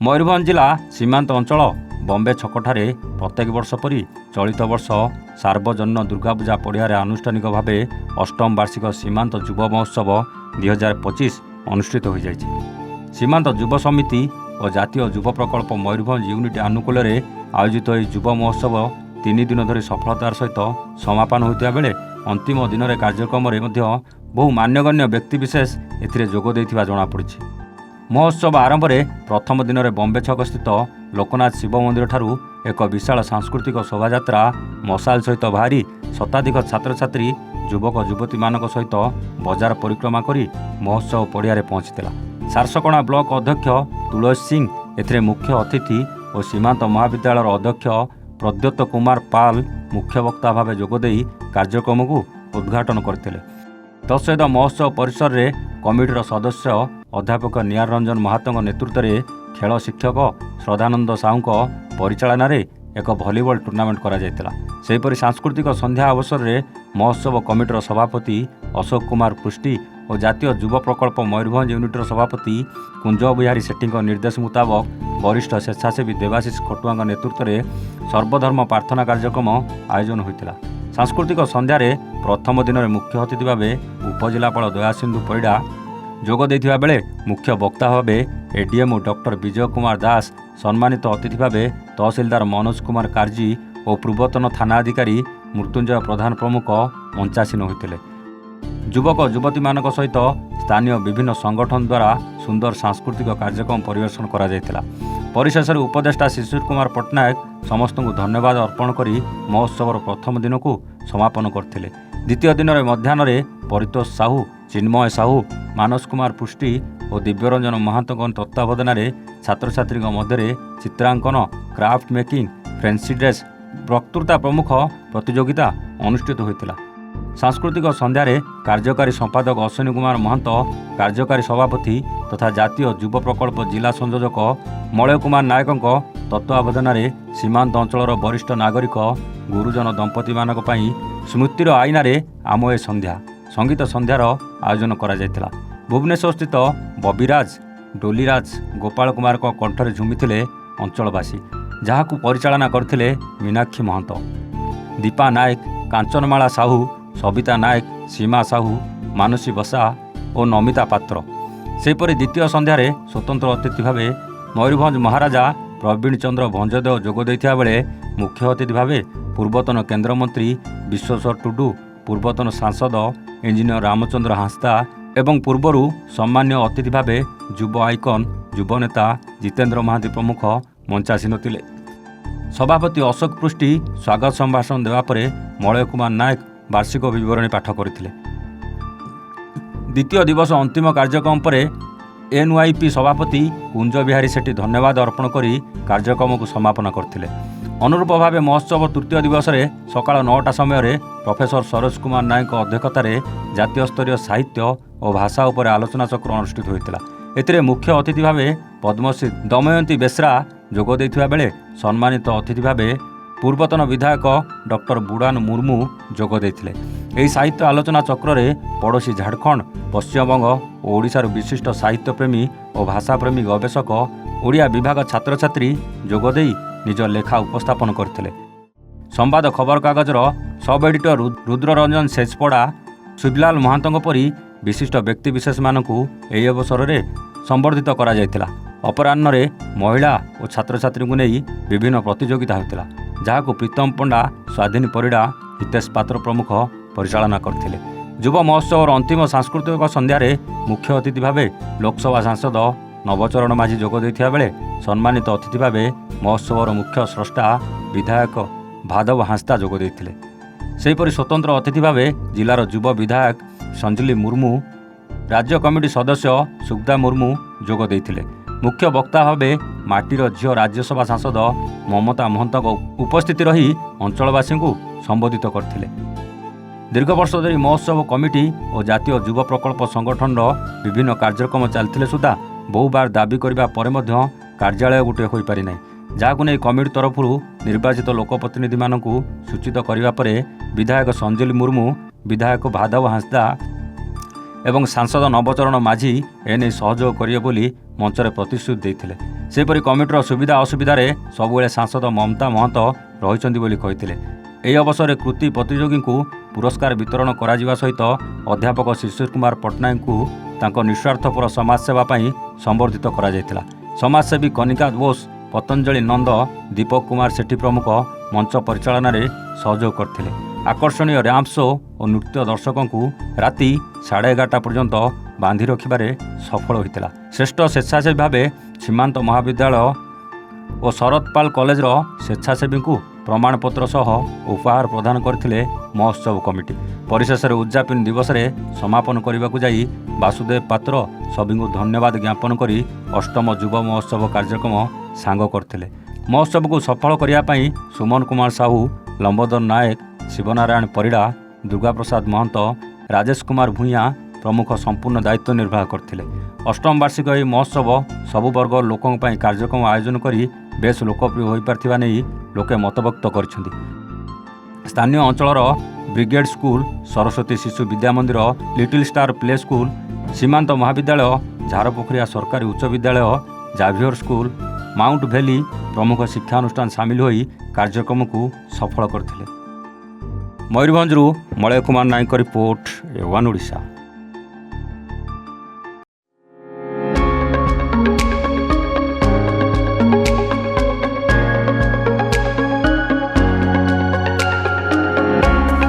ମୟୂରଭଞ୍ଜ ଜିଲ୍ଲା ସୀମାନ୍ତ ଅଞ୍ଚଳ ବମ୍ବେ ଛକଠାରେ ପ୍ରତ୍ୟେକ ବର୍ଷ ପରି ଚଳିତ ବର୍ଷ ସାର୍ବଜନୀନ ଦୁର୍ଗାପୂଜା ପଡ଼ିଆରେ ଆନୁଷ୍ଠାନିକ ଭାବେ ଅଷ୍ଟମ ବାର୍ଷିକ ସୀମାନ୍ତ ଯୁବ ମହୋତ୍ସବ 2025 ଅନୁଷ୍ଠିତ ହୋଇଯାଇଛି। ସୀମାନ୍ତ ଯୁବ ସମିତି ଓ ଜାତୀୟ ଯୁବ ପ୍ରକଳ୍ପ ମୟୂରଭଞ୍ଜ ୟୁନିଟ୍ ଆନୁକୂଲ୍ୟରେ ଆୟୋଜିତ ଏହି ଯୁବ ମହୋତ୍ସବ 3 ଦିନ ଧରି ସଫଳତାର ସହିତ ସମାପନ ହୋଇଥିବା ବେଳେ ଅନ୍ତିମ ଦିନରେ କାର୍ଯ୍ୟକ୍ରମରେ ମଧ୍ୟ ବହୁ ମାନ୍ୟଗଣ୍ୟ ବ୍ୟକ୍ତିବିଶେଷ ଏଥିରେ ଯୋଗ ଦେଇଥିବା ଜଣାପଡ଼ିଛି। ମହୋତ୍ସବ ଆରମ୍ଭରେ ପ୍ରଥମ ଦିନରେ ବମ୍ବେ ଛକସ୍ଥିତ ଲୋକନାଥ ଶିବ ମନ୍ଦିରଠାରୁ ଏକ ବିଶାଳ ସାଂସ୍କୃତିକ ଶୋଭାଯାତ୍ରା ମଶାଲ ସହିତ ବାହାରି ଶତାଧିକ ଛାତ୍ରଛାତ୍ରୀ ଯୁବକ ଯୁବତୀମାନଙ୍କ ସହିତ ବଜାର ପରିକ୍ରମା କରି ମହୋତ୍ସବ ପଡ଼ିଆରେ ପହଞ୍ଚିଥିଲା। ସାରସକଣା ବ୍ଲକ ଅଧ୍ୟକ୍ଷ ତୁଳସୀ ସିଂ ଏଥିରେ ମୁଖ୍ୟ ଅତିଥି ଓ ସୀମାନ୍ତ ମହାବିଦ୍ୟାଳୟର ଅଧ୍ୟକ୍ଷ ପ୍ରଦ୍ୟୋତ କୁମାର ପାଲ ମୁଖ୍ୟ ବକ୍ତା ଭାବେ ଯୋଗଦେଇ କାର୍ଯ୍ୟକ୍ରମକୁ ଉଦ୍ଘାଟନ କରିଥିଲେ। ତତ୍ସହିତ ମହୋତ୍ସବ ପରିସରରେ କମିଟିର ସଦସ୍ୟ ଅଧ୍ୟାପକ ନିହାର ରଞ୍ଜନ ମହାତଙ୍କ ନେତୃତ୍ୱରେ ଖେଳ ଶିକ୍ଷକ ଶ୍ରଦ୍ଧାନନ୍ଦ ସାହୁଙ୍କ ପରିଚାଳନାରେ ଏକ ଭଲିବଲ ଟୁର୍ଣ୍ଣାମେଣ୍ଟ କରାଯାଇଥିଲା। ସେହିପରି ସାଂସ୍କୃତିକ ସନ୍ଧ୍ୟା ଅବସରରେ ମହୋତ୍ସବ କମିଟିର ସଭାପତି ଅଶୋକ କୁମାର ପୃଷ୍ଟି ଓ ଜାତୀୟ ଯୁବ ପ୍ରକଳ୍ପ ମୟୂରଭଞ୍ଜ ୟୁନିଟ୍ର ସଭାପତି କୁଞ୍ଜ ବିହାରୀ ସେଠୀଙ୍କ ନିର୍ଦ୍ଦେଶ ମୁତାବକ ବରିଷ୍ଠ ସ୍ୱେଚ୍ଛାସେବୀ ଦେବାଶିଷ ଖଟୁଆଙ୍କ ନେତୃତ୍ୱରେ ସର୍ବଧର୍ମ ପ୍ରାର୍ଥନା କାର୍ଯ୍ୟକ୍ରମ ଆୟୋଜନ ହୋଇଥିଲା। ସାଂସ୍କୃତିକ ସନ୍ଧ୍ୟାରେ ପ୍ରଥମ ଦିନରେ ମୁଖ୍ୟ ଅତିଥି ଭାବେ ଉପଜିଲ୍ଲାପାଳ ଦୟାସିନ୍ଧୁ ପରିଡ଼ା ଯୋଗ ଦେଇଥିବା ବେଳେ ମୁଖ୍ୟ ବକ୍ତା ଭାବେ ଏଡିଏମ୍ଓ ଡକ୍ଟର ବିଜୟ କୁମାର ଦାସ, ସମ୍ମାନିତ ଅତିଥି ଭାବେ ତହସିଲଦାର ମନୋଜ କୁମାର କାର୍ଜି ଓ ପୂର୍ବତନ ଥାନା ଅଧିକାରୀ ମୃତ୍ୟୁଞ୍ଜୟ ପ୍ରଧାନ ପ୍ରମୁଖ ମଞ୍ଚାସୀନ ହୋଇଥିଲେ। ଯୁବକ ଯୁବତୀମାନଙ୍କ ସହିତ ସ୍ଥାନୀୟ ବିଭିନ୍ନ ସଂଗଠନ ଦ୍ୱାରା ସୁନ୍ଦର ସାଂସ୍କୃତିକ କାର୍ଯ୍ୟକ୍ରମ ପରିବେଷଣ କରାଯାଇଥିଲା। ପରିଶେଷରେ ଉପଦେଷ୍ଟା ଶିଶିର କୁମାର ପଟ୍ଟନାୟକ ସମସ୍ତଙ୍କୁ ଧନ୍ୟବାଦ ଅର୍ପଣ କରି ମହୋତ୍ସବର ପ୍ରଥମ ଦିନକୁ ସମାପନ କରିଥିଲେ। ଦ୍ୱିତୀୟ ଦିନରେ ମଧ୍ୟାହ୍ନରେ ପରିତୋଷ ସାହୁ, ଚିନ୍ମୟ ସାହୁ, ମାନସ କୁମାର ପୃଷ୍ଟି ଓ ଦିବ୍ୟରଞ୍ଜନ ମହାନ୍ତଙ୍କ ତତ୍ତ୍ୱାବଧାନରେ ଛାତ୍ରଛାତ୍ରୀଙ୍କ ମଧ୍ୟରେ ଚିତ୍ରାଙ୍କନ, କ୍ରାଫ୍ଟ ମେକିଂ, ଫ୍ୟାନ୍ସି ଡ୍ରେସ୍, ବକ୍ତୃତା ପ୍ରମୁଖ ପ୍ରତିଯୋଗିତା ଅନୁଷ୍ଠିତ ହୋଇଥିଲା। ସାଂସ୍କୃତିକ ସନ୍ଧ୍ୟାରେ କାର୍ଯ୍ୟକାରୀ ସମ୍ପାଦକ ଅଶ୍ୱିନୀ କୁମାର ମହାନ୍ତ, କାର୍ଯ୍ୟକାରୀ ସଭାପତି ତଥା ଜାତୀୟ ଯୁବ ପ୍ରକଳ୍ପ ଜିଲ୍ଲା ସଂଯୋଜକ ମଳୟ କୁମାର ନାୟକଙ୍କ ତତ୍ତ୍ୱାବଧାନରେ ସୀମାନ୍ତ ଅଞ୍ଚଳର ବରିଷ୍ଠ ନାଗରିକ ଗୁରୁଜନ ଦମ୍ପତିମାନଙ୍କ ପାଇଁ ସ୍ମୃତିର ଆଇନାରେ ଆମ ଏ ସନ୍ଧ୍ୟା ସଙ୍ଗୀତ ସନ୍ଧ୍ୟାର ଆୟୋଜନ କରାଯାଇଥିଲା। ଭୁବନେଶ୍ୱରସ୍ଥିତ ବବିରାଜ, ଡୋଲିରାଜ, ଗୋପାଳ କୁମାରଙ୍କ କଣ୍ଠରେ ଝୁମିଥିଲେ ଅଞ୍ଚଳବାସୀ, ଯାହାକୁ ପରିଚାଳନା କରିଥିଲେ ମୀନାକ୍ଷୀ ମହନ୍ତ, ଦୀପା ନାୟକ, କାଞ୍ଚନମାଳା ସାହୁ, ସବିତା ନାୟକ, ସୀମା ସାହୁ, ମାନସୀ ବସା ଓ ନମିତା ପାତ୍ର। ସେହିପରି ଦ୍ୱିତୀୟ ସନ୍ଧ୍ୟାରେ ସ୍ୱତନ୍ତ୍ର ଅତିଥି ଭାବେ ମୟୂରଭଞ୍ଜ ମହାରାଜା ପ୍ରବୀଣ ଚନ୍ଦ୍ର ଭଞ୍ଜଦେଓ ଯୋଗ ଦେଇଥିବା ବେଳେ ମୁଖ୍ୟ ଅତିଥି ଭାବେ ପୂର୍ବତନ କେନ୍ଦ୍ରମନ୍ତ୍ରୀ ବିଶ୍ୱେଶ୍ୱର ଟୁଡୁ, ପୂର୍ବତନ ସାଂସଦ ଇଞ୍ଜିନିୟର ରାମଚନ୍ଦ୍ର ହାଁସଦା ଏବଂ ପୂର୍ବରୁ ସମ୍ମାନୀୟ ଅତିଥି ଭାବେ ଯୁବ ଆଇକନ୍ ଯୁବନେତା ଜିତେନ୍ଦ୍ର ମହାନ୍ତି ପ୍ରମୁଖ ମଞ୍ଚାସୀନ ଥିଲେ। ସଭାପତି ଅଶୋକ ପୃଷ୍ଟି ସ୍ୱାଗତ ସମ୍ଭାଷଣ ଦେବା ପରେ ମଳୟ କୁମାର ନାୟକ ବାର୍ଷିକ ବିବରଣୀ ପାଠ କରିଥିଲେ। ଦ୍ୱିତୀୟ ଦିବସ ଅନ୍ତିମ କାର୍ଯ୍ୟକ୍ରମ ପରେ ଏନ୍ୱାଇପି ସଭାପତି କୁଞ୍ଜ ବିହାରୀ ସେଠୀ ଧନ୍ୟବାଦ ଅର୍ପଣ କରି କାର୍ଯ୍ୟକ୍ରମକୁ ସମାପନ କରିଥିଲେ। ଅନୁରୂପ ଭାବେ ମହୋତ୍ସବ ତୃତୀୟ ଦିବସରେ ସକାଳ 9ଟା ସମୟରେ ପ୍ରଫେସର ସରୋଜ କୁମାର ନାୟକଙ୍କ ଅଧ୍ୟକ୍ଷତାରେ ଜାତୀୟ ସ୍ତରୀୟ ସାହିତ୍ୟ ଓ ଭାଷା ଉପରେ ଆଲୋଚନା ଚକ୍ର ଅନୁଷ୍ଠିତ ହୋଇଥିଲା। ଏଥିରେ ମୁଖ୍ୟ ଅତିଥି ଭାବେ ପଦ୍ମଶ୍ରୀ ଦମୟନ୍ତୀ ବେଶ୍ରା ଯୋଗ ଦେଇଥିବା ବେଳେ ସମ୍ମାନିତ ଅତିଥି ଭାବେ ପୂର୍ବତନ ବିଧାୟକ ଡକ୍ଟର ବୁଡ଼ାନ ମୁର୍ମୁ ଯୋଗ ଦେଇଥିଲେ। ଏହି ସାହିତ୍ୟ ଆଲୋଚନା ଚକ୍ରରେ ପଡ଼ୋଶୀ ଝାଡ଼ଖଣ୍ଡ, ପଶ୍ଚିମବଙ୍ଗ ଓ ଓଡ଼ିଶାରୁ ବିଶିଷ୍ଟ ସାହିତ୍ୟପ୍ରେମୀ ଓ ଭାଷାପ୍ରେମୀ ଗବେଷକ, ଓଡ଼ିଆ ବିଭାଗ ଛାତ୍ରଛାତ୍ରୀ ଯୋଗ ଦେଇ ନିଜ ଲେଖା ଉପସ୍ଥାପନ କରିଥିଲେ। ସମ୍ବାଦ ଖବରକାଗଜର ସବ୍ ଏଡିଟର ରୁଦ୍ରରଞ୍ଜନ ସେଜପଡ଼ା, ଶିବଲାଲ ମହାନ୍ତଙ୍କ ପରି ବିଶିଷ୍ଟ ବ୍ୟକ୍ତିବିଶେଷମାନଙ୍କୁ ଏହି ଅବସରରେ ସମ୍ବର୍ଦ୍ଧିତ କରାଯାଇଥିଲା। ଅପରାହ୍ନରେ ମହିଳା ଓ ଛାତ୍ରଛାତ୍ରୀଙ୍କୁ ନେଇ ବିଭିନ୍ନ ପ୍ରତିଯୋଗିତା ହୋଇଥିଲା, ଯାହାକୁ ପ୍ରୀତମ ପଣ୍ଡା, ସ୍ୱାଧୀନୀ ପରିଡ଼ା, ହିତେଶ ପାତ୍ର ପ୍ରମୁଖ ପରିଚାଳନା କରିଥିଲେ। ଯୁବ ମହୋତ୍ସବର ଅନ୍ତିମ ସାଂସ୍କୃତିକ ସନ୍ଧ୍ୟାରେ ମୁଖ୍ୟ ଅତିଥି ଭାବେ ଲୋକସଭା ସାଂସଦ ନବଚରଣ ମାଝୀ ଯୋଗ ଦେଇଥିବା ବେଳେ ସମ୍ମାନିତ ଅତିଥି ଭାବେ ମହୋତ୍ସବର ମୁଖ୍ୟ ସ୍ରଷ୍ଟା ବିଧାୟକ ଭାଦବ ହାଁସଦା ଯୋଗ ଦେଇଥିଲେ। ସେହିପରି ସ୍ୱତନ୍ତ୍ର ଅତିଥି ଭାବେ ଜିଲ୍ଲାର ଯୁବ ବିଧାୟକ ସଞ୍ଜଲି ମୁର୍ମୁ, ରାଜ୍ୟ କମିଟି ସଦସ୍ୟ ସୁଗ୍ଦା ମୁର୍ମୁ ଯୋଗ ଦେଇଥିଲେ। ମୁଖ୍ୟ ବକ୍ତା ଭାବେ ମାଟିର ଝିଅ ରାଜ୍ୟସଭା ସାଂସଦ ମମତା ମହନ୍ତଙ୍କ ଉପସ୍ଥିତି ରହି ଅଞ୍ଚଳବାସୀଙ୍କୁ ସମ୍ବୋଧିତ କରିଥିଲେ। ଦୀର୍ଘ ବର୍ଷ ଧରି ମହୋତ୍ସବ କମିଟି ଓ ଜାତୀୟ ଯୁବ ପ୍ରକଳ୍ପ ସଂଗଠନର ବିଭିନ୍ନ କାର୍ଯ୍ୟକ୍ରମ ଚାଲିଥିଲେ ସୁଦ୍ଧା ବହୁବାର ଦାବି କରିବା ପରେ ମଧ୍ୟ କାର୍ଯ୍ୟାଳୟ ଗୋଟିଏ ହୋଇପାରି ନାହିଁ, ଯାହାକୁ ନେଇ କମିଟି ତରଫରୁ ନିର୍ବାଚିତ ଲୋକପ୍ରତିନିଧିମାନଙ୍କୁ ସୂଚିତ କରିବା ପରେ ବିଧାୟକ ସଞ୍ଜଲି ମୁର୍ମୁ, ବିଧାୟକ ଭାଦବ ହାଁସଦା ଏବଂ ସାଂସଦ ନବଚରଣ ମାଝୀ ଏନେଇ ସହଯୋଗ କରିବେ ବୋଲି ମଞ୍ଚରେ ପ୍ରତିଶ୍ରୁତି ଦେଇଥିଲେ। ସେହିପରି କମିଟିର ସୁବିଧା ଅସୁବିଧାରେ ସବୁବେଳେ ସାଂସଦ ମମତା ମହନ୍ତ ରହିଛନ୍ତି ବୋଲି କହିଥିଲେ। ଏହି ଅବସରରେ କୃତି ପ୍ରତିଯୋଗୀଙ୍କୁ ପୁରସ୍କାର ବିତରଣ କରାଯିବା ସହିତ ଅଧ୍ୟାପକ ଶିଶିର କୁମାର ପଟ୍ଟନାୟକଙ୍କୁ ତାଙ୍କ ନିଃସ୍ୱାର୍ଥପର ସମାଜସେବା ପାଇଁ ସମ୍ବର୍ଦ୍ଧିତ କରାଯାଇଥିଲା। ସମାଜସେବୀ କନିକା ବୋଷ, ପତଞ୍ଜଳି ନନ୍ଦ, ଦୀପକ କୁମାର ସେଠୀ ପ୍ରମୁଖ ମଞ୍ଚ ପରିଚାଳନାରେ ସହଯୋଗ କରିଥିଲେ। ଆକର୍ଷଣୀୟ ର୍ୟାମ୍ପ ଶୋ ଓ ନୃତ୍ୟ ଦର୍ଶକଙ୍କୁ ରାତି 11:30 ପର୍ଯ୍ୟନ୍ତ ବାନ୍ଧି ରଖିବାରେ ସଫଳ ହୋଇଥିଲା। ଶ୍ରେଷ୍ଠ ସ୍ୱେଚ୍ଛାସେବୀ ଭାବେ ସୀମାନ୍ତ ମହାବିଦ୍ୟାଳୟ ଓ ଶରତ ପାଲ କଲେଜର ସ୍ୱେଚ୍ଛାସେବୀଙ୍କୁ ପ୍ରମାଣପତ୍ର ସହ ଉପହାର ପ୍ରଦାନ କରିଥିଲେ ମହୋତ୍ସବ କମିଟି। ପରିଶେଷରେ ଉଦ୍ଯାପନୀ ଦିବସରେ ସମାପନ କରିବାକୁ ଯାଇ ବାସୁଦେବ ପାତ୍ର ସଭିଙ୍କୁ ଧନ୍ୟବାଦ ଜ୍ଞାପନ କରି ଅଷ୍ଟମ ଯୁବ ମହୋତ୍ସବ କାର୍ଯ୍ୟକ୍ରମ ସାଙ୍ଗ କରିଥିଲେ। ମହୋତ୍ସବକୁ ସଫଳ କରିବା ପାଇଁ ସୁମନ କୁମାର ସାହୁ, ଲମ୍ବୋଦର ନାୟକ, ଶିବନାରାୟଣ ପରିଡ଼ା, ଦୁର୍ଗାପ୍ରସାଦ ମହନ୍ତ, ରାଜେଶ କୁମାର ଭୂୟାଁ ପ୍ରମୁଖ ସମ୍ପୂର୍ଣ୍ଣ ଦାୟିତ୍ୱ ନିର୍ବାହ କରିଥିଲେ। ଅଷ୍ଟମ ବାର୍ଷିକ ଏହି ମହୋତ୍ସବ ସବୁ ବର୍ଗର ଲୋକଙ୍କ ପାଇଁ କାର୍ଯ୍ୟକ୍ରମ ଆୟୋଜନ କରି ବେଶ୍ ଲୋକପ୍ରିୟ ହୋଇପାରିଥିବା ନେଇ ଲୋକେ ମତବ୍ୟକ୍ତ କରିଛନ୍ତି। ସ୍ଥାନୀୟ ଅଞ୍ଚଳର ବ୍ରିଗେଡ୍ ସ୍କୁଲ, ସରସ୍ୱତୀ ଶିଶୁ ବିଦ୍ୟା ମନ୍ଦିର, ଲିଟିଲ ଷ୍ଟାର ପ୍ଲେ ସ୍କୁଲ, ସୀମାନ୍ତ ମହାବିଦ୍ୟାଳୟ, ଝାରପୋଖରିଆ ସରକାରୀ ଉଚ୍ଚ ବିଦ୍ୟାଳୟ, ଜାଭିୟର ସ୍କୁଲ, ମାଉଣ୍ଟ ଭେଲି ପ୍ରମୁଖ ଶିକ୍ଷାନୁଷ୍ଠାନ ସାମିଲ ହୋଇ କାର୍ଯ୍ୟକ୍ରମକୁ ସଫଳ କରିଥିଲେ। ମୟୂରଭଞ୍ଜରୁ ମଳୟ କୁମାର ନାୟକଙ୍କ ରିପୋର୍ଟ, A1 ଓଡ଼ିଶା।